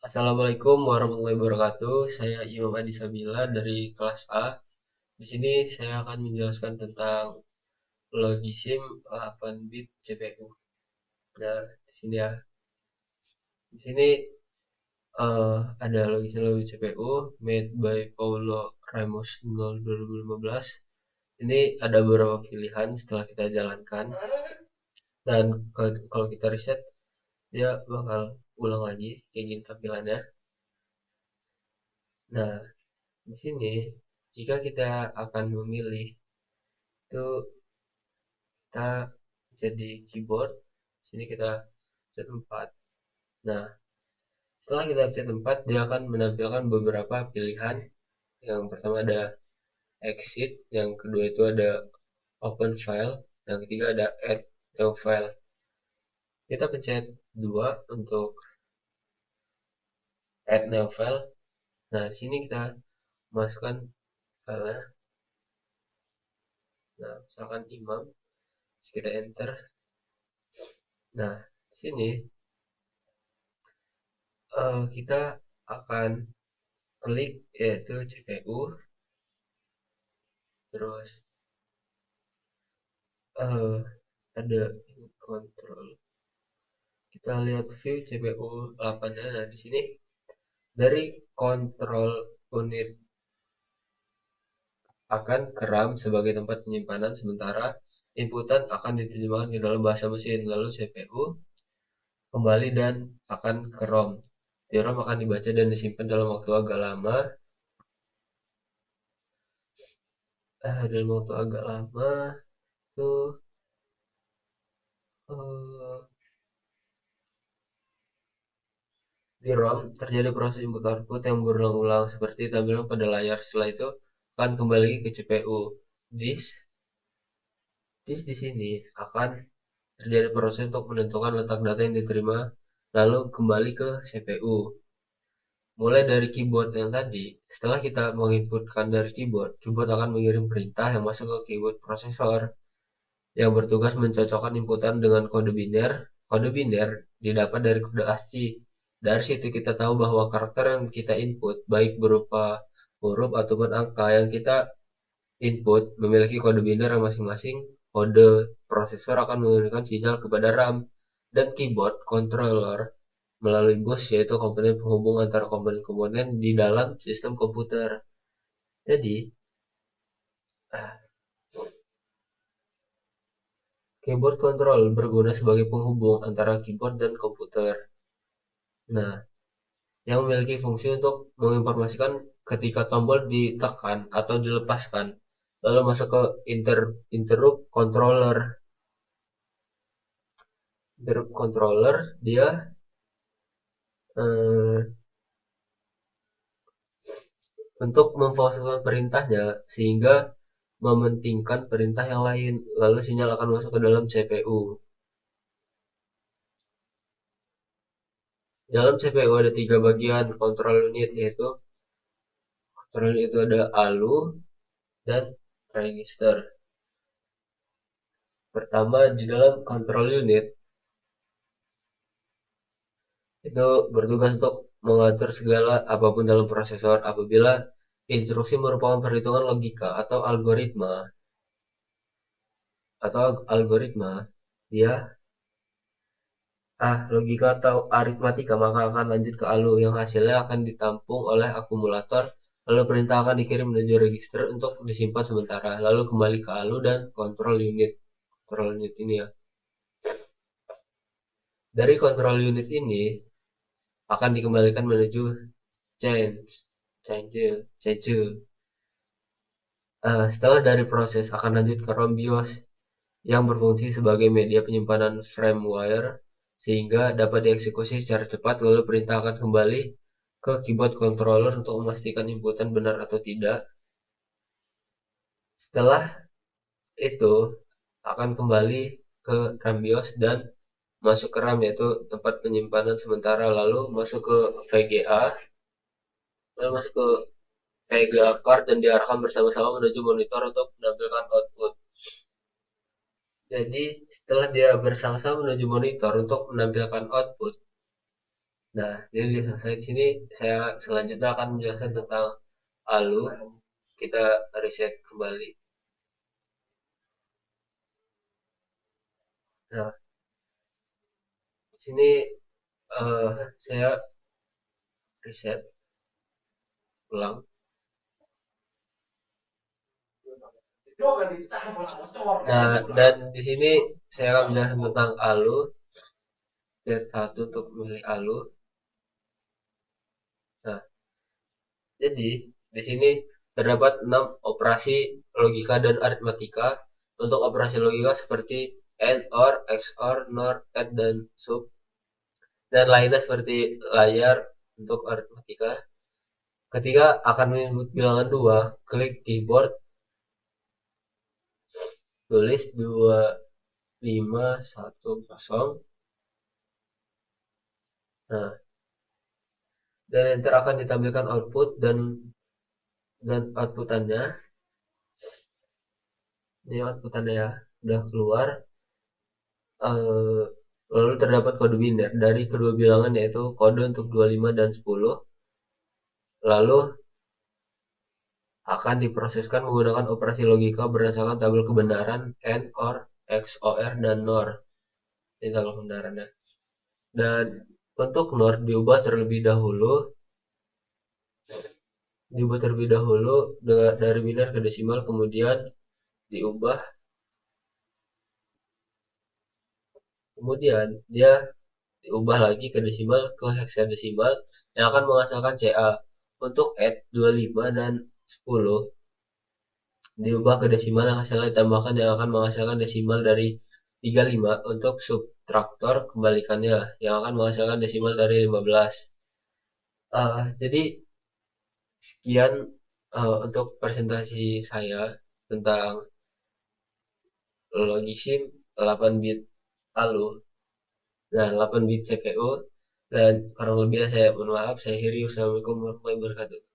Assalamualaikum warahmatullahi wabarakatuh. Saya Imam Adi Sabila dari kelas A. Di sini saya akan menjelaskan tentang Logisim 8 bit CPU. Nah, di sini ya. Di sini ada Logisim 8 bit CPU made by Paulo Ramos 2015. Ini ada beberapa pilihan setelah kita jalankan, dan kalau kita reset dia bakal ulang lagi kayak gini tampilannya. Nah, di sini jika kita akan memilih itu, kita jadi keyboard. Sini kita pencet 4. Nah, setelah kita pencet 4, dia akan menampilkan beberapa pilihan. Yang pertama ada exit, yang kedua itu ada open file, yang ketiga ada add new file. Kita pencet 2 untuk add new file. Nah, di sini kita masukkan filenya. Nah, misalkan Imam, terus kita enter. Nah, di sini kita akan klik yaitu CPU, terus eh ada kontrol. Kita lihat view CPU 8-nya. Nah, di sini dari kontrol unit akan ke RAM sebagai tempat penyimpanan sementara inputan akan diterjemahkan ke dalam bahasa mesin, lalu CPU kembali dan akan ke ROM. Di ROM akan dibaca dan disimpan dalam waktu agak lama. Dalam waktu agak lama tuh eh, di ROM terjadi proses input output yang berulang-ulang seperti tampilan pada layar. Setelah itu akan kembali ke CPU. Disk Disk di sini akan terjadi proses untuk menentukan letak data yang diterima, lalu kembali ke CPU. Mulai dari keyboard yang tadi, setelah kita menginputkan dari keyboard akan mengirim perintah yang masuk ke keyboard prosesor yang bertugas mencocokkan inputan dengan kode biner. Kode biner didapat dari kode ASCII. Dari situ kita tahu bahwa karakter yang kita input, baik berupa huruf ataupun angka yang kita input, memiliki kode biner yang masing-masing. Kode prosesor akan mengirimkan sinyal kepada RAM dan keyboard controller melalui bus, yaitu komponen penghubung antara komponen-komponen di dalam sistem komputer. Jadi, keyboard control berguna sebagai penghubung antara keyboard dan komputer. Nah, yang memiliki fungsi untuk menginformasikan ketika tombol ditekan atau dilepaskan, lalu masuk ke interrupt controller. Interrupt controller dia eh, untuk memfalsukan perintahnya sehingga mementingkan perintah yang lain, lalu sinyal akan masuk ke dalam CPU. Dalam CPU ada tiga bagian control unit, yaitu control unit itu ada ALU dan register. Pertama, di dalam control unit itu bertugas untuk mengatur segala apapun dalam prosesor. Apabila instruksi merupakan perhitungan logika atau algoritma, dia logika atau aritmatika, maka akan lanjut ke ALU yang hasilnya akan ditampung oleh akumulator, lalu perintah akan dikirim menuju register untuk disimpan sementara, lalu kembali ke ALU dan control unit. Control unit ini ya. Dari control unit ini akan dikembalikan menuju change, change. Setelah dari proses akan lanjut ke ROM BIOS yang berfungsi sebagai media penyimpanan firmware sehingga dapat dieksekusi secara cepat, lalu perintah akan kembali ke keyboard controller untuk memastikan inputan benar atau tidak. Setelah itu akan kembali ke RAM BIOS dan masuk ke RAM, yaitu tempat penyimpanan sementara, lalu masuk ke VGA, lalu masuk ke VGA card dan diarahkan bersama-sama menuju monitor untuk menampilkan output. Jadi setelah dia bersama-sama menuju monitor untuk menampilkan output, Nah, jadi udah selesai di sini. Saya selanjutnya akan menjelaskan tentang ALU. Kita reset kembali. Nah, di sini saya reset ulang. Nah, dan di sini saya akan menjelaskan tentang ALU. Step 1 untuk memilih ALU. Nah, jadi di sini terdapat 6 operasi logika dan aritmatika. Untuk operasi logika seperti AND, OR, XOR, NOR, ADD, dan SUB. Dan lainnya seperti layar untuk aritmatika. Ketika akan menyebut bilangan 2, klik keyboard, tulis 2510. Nah, dan enter akan ditampilkan output dan outputannya. Ini outputannya ya, udah keluar. Eh, Lalu terdapat kode biner dari kedua bilangan yaitu kode untuk 25 dan 10. Lalu akan diproseskan menggunakan operasi logika berdasarkan tabel kebenaran AND, OR, XOR, dan NOR. Ini tabel kebenarannya. Dan untuk NOR diubah terlebih dahulu dari biner ke desimal, kemudian diubah, kemudian dia diubah lagi ke desimal ke heksadesimal yang akan menghasilkan CA. Untuk add 25 dan 10 diubah ke desimal yang hasilnya ditambahkan yang akan menghasilkan desimal dari 35. Untuk subtraktor kembalikannya yang akan menghasilkan desimal dari 15. Jadi sekian untuk presentasi saya tentang Logisim 8 bit ALU. Nah, 8 bit CPU. Dan kurang lebih saya mohon maaf, saya akhiri. Wassalamualaikum warahmatullahi wabarakatuh.